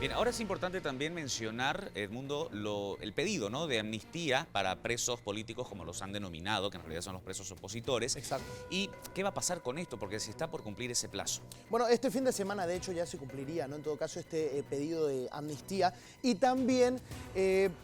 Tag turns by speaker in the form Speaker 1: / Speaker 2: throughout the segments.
Speaker 1: Bien, ahora es importante también mencionar, Edmundo, el pedido, ¿no?, de amnistía para presos políticos, como los han denominado, que en realidad son los presos opositores.
Speaker 2: Exacto.
Speaker 1: ¿Y qué va a pasar con esto? Porque se está por cumplir ese plazo.
Speaker 2: Bueno, este fin de semana, de hecho, ya se cumpliría, ¿no? En todo caso, este pedido de amnistía. Y también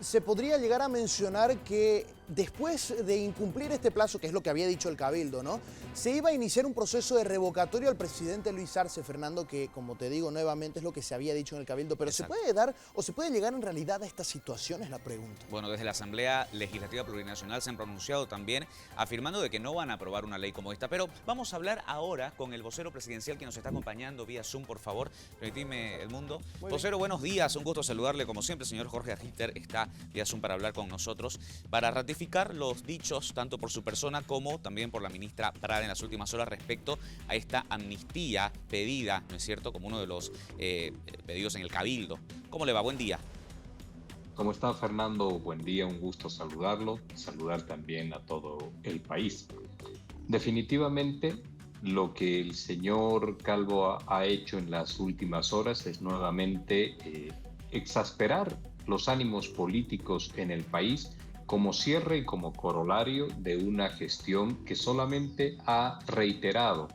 Speaker 2: se podría llegar a mencionar que después de incumplir este plazo, que es lo que había dicho el Cabildo, ¿no?, se iba a iniciar un proceso de revocatorio al presidente Luis Arce, Fernando, que, como te digo nuevamente, es lo que se había dicho en el Cabildo. Pero ¿se
Speaker 1: Exacto.
Speaker 2: puede dar o se puede llegar en realidad a esta situación? Es la pregunta.
Speaker 1: Bueno, desde la Asamblea Legislativa Plurinacional se han pronunciado también afirmando de que no van a aprobar una ley como esta. Pero vamos a hablar ahora con el vocero presidencial que nos está acompañando vía Zoom, por favor. Permitidme, Edmundo. Vocero, buenos días. Un gusto saludarle como siempre. El señor Jorge Agister está vía Zoom para hablar con nosotros, para ratificar los dichos tanto por su persona como también por la ministra Prada en las últimas horas respecto a esta amnistía pedida, ¿no es cierto?, como uno de los pedidos en el Cabildo. ¿Cómo le va? Buen día.
Speaker 3: ¿Cómo está, Fernando? Buen día, un gusto saludarlo, saludar también a todo el país. Definitivamente, lo que el señor Calvo ha hecho en las últimas horas es nuevamente exasperar los ánimos políticos en el país como cierre y como corolario de una gestión que solamente ha reiterado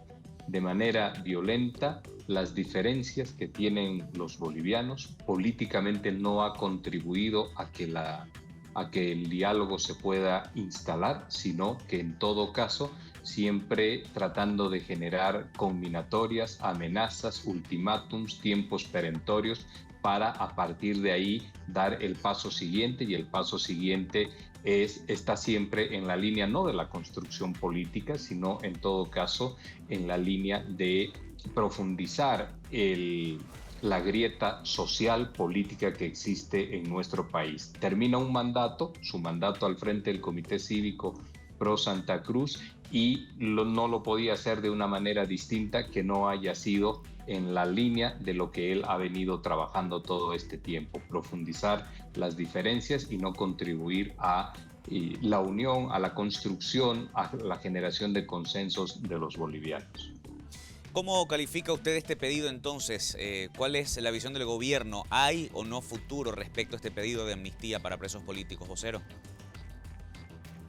Speaker 3: de manera violenta las diferencias que tienen los bolivianos. Políticamente no ha contribuido a que el diálogo se pueda instalar, sino que en todo caso siempre tratando de generar combinatorias, amenazas, ultimátums, tiempos perentorios para a partir de ahí dar el paso siguiente, y el paso siguiente está siempre en la línea no de la construcción política, sino en todo caso en la línea de profundizar la grieta social política que existe en nuestro país. Termina un mandato, su mandato al frente del Comité Cívico Pro Santa Cruz, y no lo podía hacer de una manera distinta que no haya sido en la línea de lo que él ha venido trabajando todo este tiempo: profundizar las diferencias y no contribuir a la unión, a la construcción, a la generación de consensos de los bolivianos.
Speaker 1: ¿Cómo califica usted este pedido entonces? ¿Cuál es la visión del gobierno? ¿Hay o no futuro respecto a este pedido de amnistía para presos políticos, vocero?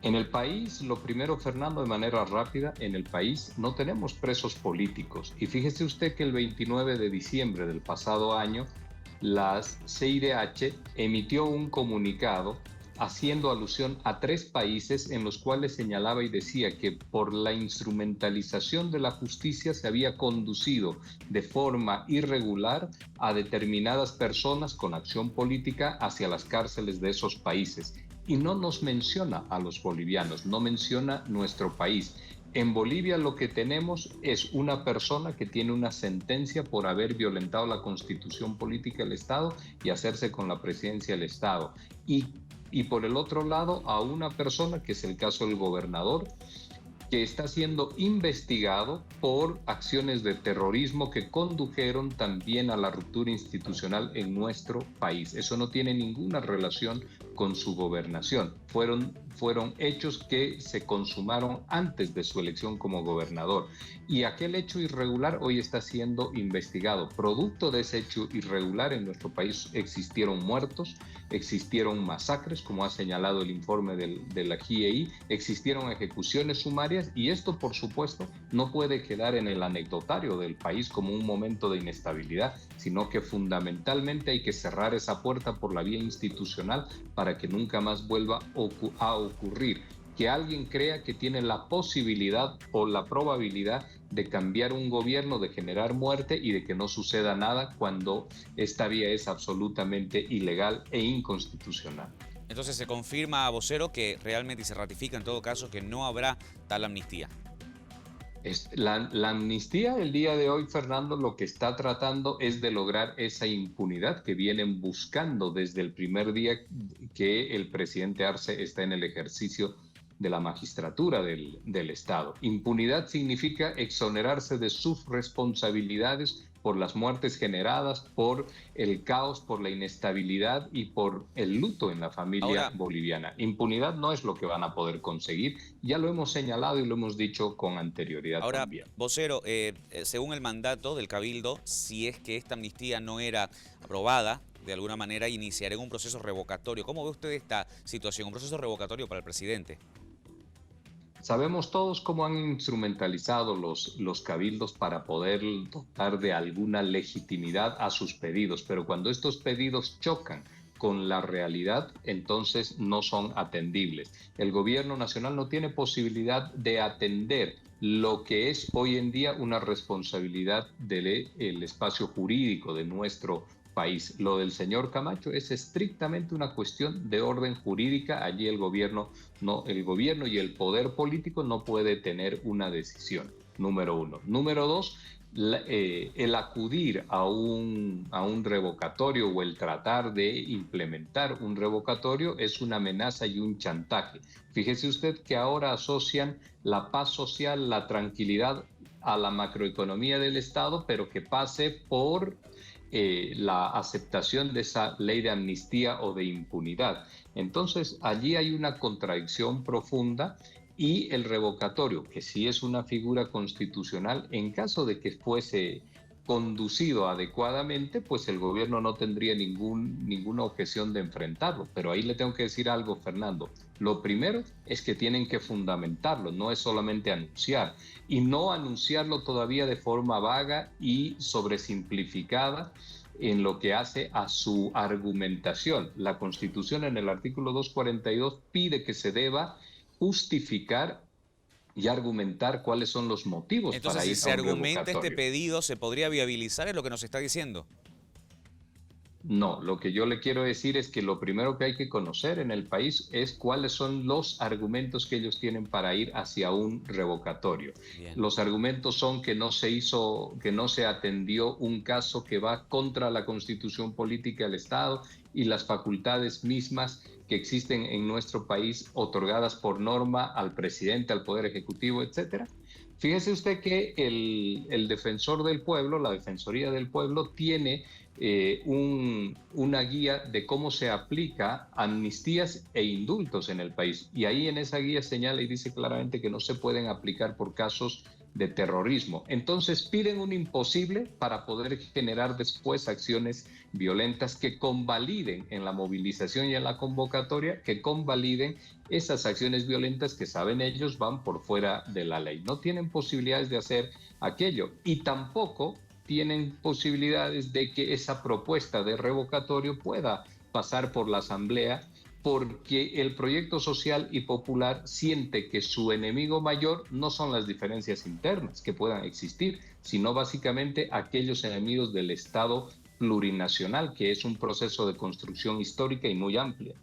Speaker 3: En el país, lo primero, Fernando, de manera rápida, en el país no tenemos presos políticos. Y fíjese usted que el 29 de diciembre del pasado año, la CIDH emitió un comunicado haciendo alusión a 3 países en los cuales señalaba y decía que por la instrumentalización de la justicia se había conducido de forma irregular a determinadas personas con acción política hacia las cárceles de esos países. Y no nos menciona a los bolivianos, no menciona nuestro país. En Bolivia lo que tenemos es una persona que tiene una sentencia por haber violentado la constitución política del Estado y hacerse con la presidencia del Estado. Y por el otro lado, a una persona, que es el caso del gobernador, que está siendo investigado por acciones de terrorismo que condujeron también a la ruptura institucional en nuestro país. Eso no tiene ninguna relación con su gobernación. Fueron hechos que se consumaron antes de su elección como gobernador. Y aquel hecho irregular hoy está siendo investigado. Producto de ese hecho irregular en nuestro país existieron muertos, existieron masacres, como ha señalado el informe de la GIEI, existieron ejecuciones sumarias, y esto, por supuesto, no puede quedar en el anecdotario del país como un momento de inestabilidad, sino que fundamentalmente hay que cerrar esa puerta por la vía institucional para que nunca más vuelva a ocurrir que alguien crea que tiene la posibilidad o la probabilidad de cambiar un gobierno, de generar muerte y de que no suceda nada, cuando esta vía es absolutamente ilegal e inconstitucional.
Speaker 1: Entonces se confirma, vocero, que realmente, y se ratifica en todo caso, que no habrá tal amnistía.
Speaker 3: La amnistía el día de hoy, Fernando, lo que está tratando es de lograr esa impunidad que vienen buscando desde el primer día que el presidente Arce está en el ejercicio de la magistratura del Estado. Impunidad significa exonerarse de sus responsabilidades por las muertes generadas, por el caos, por la inestabilidad y por el luto en la familia
Speaker 1: Ahora,
Speaker 3: boliviana. Impunidad no es lo que van a poder conseguir, ya lo hemos señalado y lo hemos dicho con anterioridad
Speaker 1: Ahora,
Speaker 3: también.
Speaker 1: vocero, según el mandato del Cabildo, si es que esta amnistía no era aprobada, de alguna manera iniciará un proceso revocatorio. ¿Cómo ve usted esta situación, un proceso revocatorio para el presidente?
Speaker 3: Sabemos todos cómo han instrumentalizado los cabildos para poder dotar de alguna legitimidad a sus pedidos, pero cuando estos pedidos chocan con la realidad, entonces no son atendibles. El gobierno nacional no tiene posibilidad de atender lo que es hoy en día una responsabilidad del espacio jurídico de nuestro país. Lo del señor Camacho es estrictamente una cuestión de orden jurídica. Allí el gobierno y el poder político no puede tener una decisión, número uno. Número dos, el acudir a un revocatorio o el tratar de implementar un revocatorio es una amenaza y un chantaje. Fíjese usted que ahora asocian la paz social, la tranquilidad a la macroeconomía del Estado, pero que pase por la aceptación de esa ley de amnistía o de impunidad. Entonces, allí hay una contradicción profunda y el revocatorio, que sí es una figura constitucional, en caso de que fuese conducido adecuadamente, pues el gobierno no tendría ninguna objeción de enfrentarlo. Pero ahí le tengo que decir algo, Fernando. Lo primero es que tienen que fundamentarlo, no es solamente anunciar. Y no anunciarlo todavía de forma vaga y sobresimplificada en lo que hace a su argumentación. La Constitución en el artículo 242 pide que se deba justificar y argumentar cuáles son los motivos
Speaker 1: Entonces,
Speaker 3: para
Speaker 1: si
Speaker 3: ir a
Speaker 1: se
Speaker 3: un
Speaker 1: argumenta este
Speaker 3: revocatorio.
Speaker 1: pedido, ¿se podría viabilizar? Es lo que nos está diciendo.
Speaker 3: No, lo que yo le quiero decir es que lo primero que hay que conocer en el país es cuáles son los argumentos que ellos tienen para ir hacia un revocatorio.
Speaker 1: Bien.
Speaker 3: Los argumentos son que no se atendió un caso que va contra la Constitución política del Estado y las facultades mismas que existen en nuestro país otorgadas por norma al presidente, al Poder Ejecutivo, etcétera. Fíjese usted que el defensor del pueblo, la Defensoría del Pueblo, tiene una guía de cómo se aplica amnistías e indultos en el país. Y ahí en esa guía señala y dice claramente que no se pueden aplicar por casos de terrorismo. Entonces piden un imposible para poder generar después acciones violentas que convaliden en la movilización y en la convocatoria, que convaliden esas acciones violentas que saben ellos van por fuera de la ley. No tienen posibilidades de hacer aquello y tampoco tienen posibilidades de que esa propuesta de revocatorio pueda pasar por la Asamblea, porque el proyecto social y popular siente que su enemigo mayor no son las diferencias internas que puedan existir, sino básicamente aquellos enemigos del Estado plurinacional, que es un proceso de construcción histórica y muy amplia.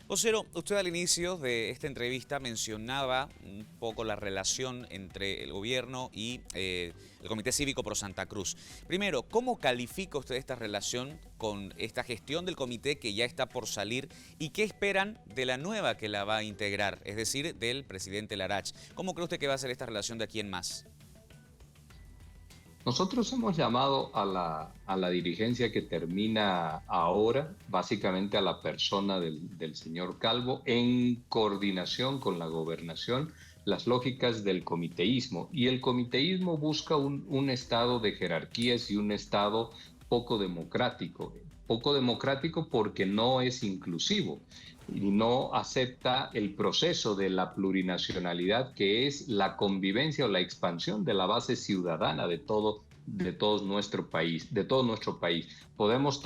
Speaker 1: Vocero, usted al inicio de esta entrevista mencionaba un poco la relación entre el gobierno y el Comité Cívico Pro Santa Cruz. Primero, ¿cómo califica usted esta relación con esta gestión del comité que ya está por salir y qué esperan de la nueva que la va a integrar, es decir, del presidente Larach? ¿Cómo cree usted que va a ser esta relación de aquí en más?
Speaker 3: Nosotros hemos llamado a la dirigencia que termina ahora, básicamente a la persona del señor Calvo, en coordinación con la gobernación, las lógicas del comiteísmo. Y el comiteísmo busca un estado de jerarquías y un estado poco democrático. Poco democrático porque no es inclusivo y no acepta el proceso de la plurinacionalidad, que es la convivencia o la expansión de la base ciudadana de todo nuestro país. Podemos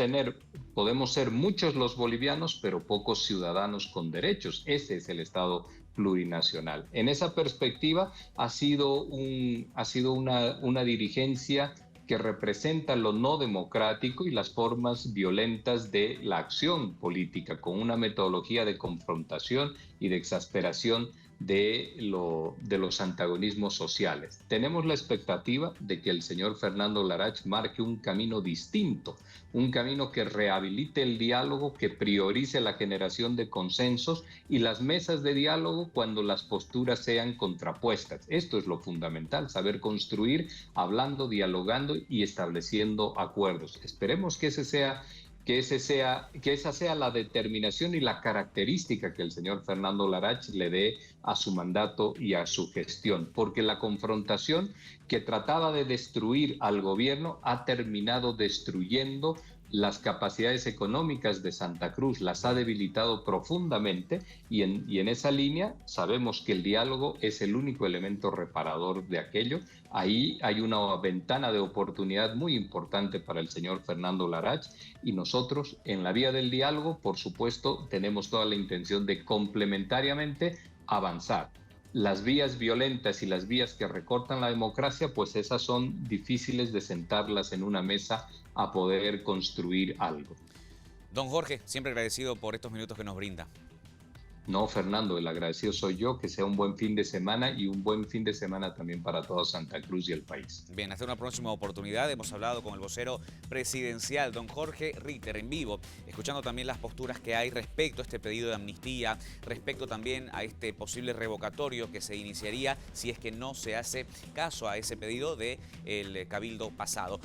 Speaker 3: ser muchos los bolivianos, pero pocos ciudadanos con derechos. Ese es el Estado plurinacional. En esa perspectiva ha sido una dirigencia que representa lo no democrático y las formas violentas de la acción política, con una metodología de confrontación y de exasperación de los antagonismos sociales. Tenemos la expectativa de que el señor Fernando Larach marque un camino distinto, un camino que rehabilite el diálogo, que priorice la generación de consensos y las mesas de diálogo cuando las posturas sean contrapuestas. Esto es lo fundamental, saber construir, hablando, dialogando y estableciendo acuerdos. Esperemos que esa sea la determinación y la característica que el señor Fernando Larach le dé a su mandato y a su gestión, porque la confrontación que trataba de destruir al gobierno ha terminado destruyendo las capacidades económicas de Santa Cruz, las ha debilitado profundamente y en esa línea sabemos que el diálogo es el único elemento reparador de aquello. Ahí hay una ventana de oportunidad muy importante para el señor Fernando Larach y nosotros en la vía del diálogo, por supuesto, tenemos toda la intención de complementariamente avanzar. Las vías violentas y las vías que recortan la democracia, pues esas son difíciles de sentarlas en una mesa a poder construir algo.
Speaker 1: Don Jorge, siempre agradecido por estos minutos que nos brinda.
Speaker 3: No, Fernando, el agradecido soy yo, que sea un buen fin de semana y un buen fin de semana también para toda Santa Cruz y el país.
Speaker 1: Bien, hasta una próxima oportunidad. Hemos hablado con el vocero presidencial, don Jorge Ritter, en vivo, escuchando también las posturas que hay respecto a este pedido de amnistía, respecto también a este posible revocatorio que se iniciaría si es que no se hace caso a ese pedido del cabildo pasado.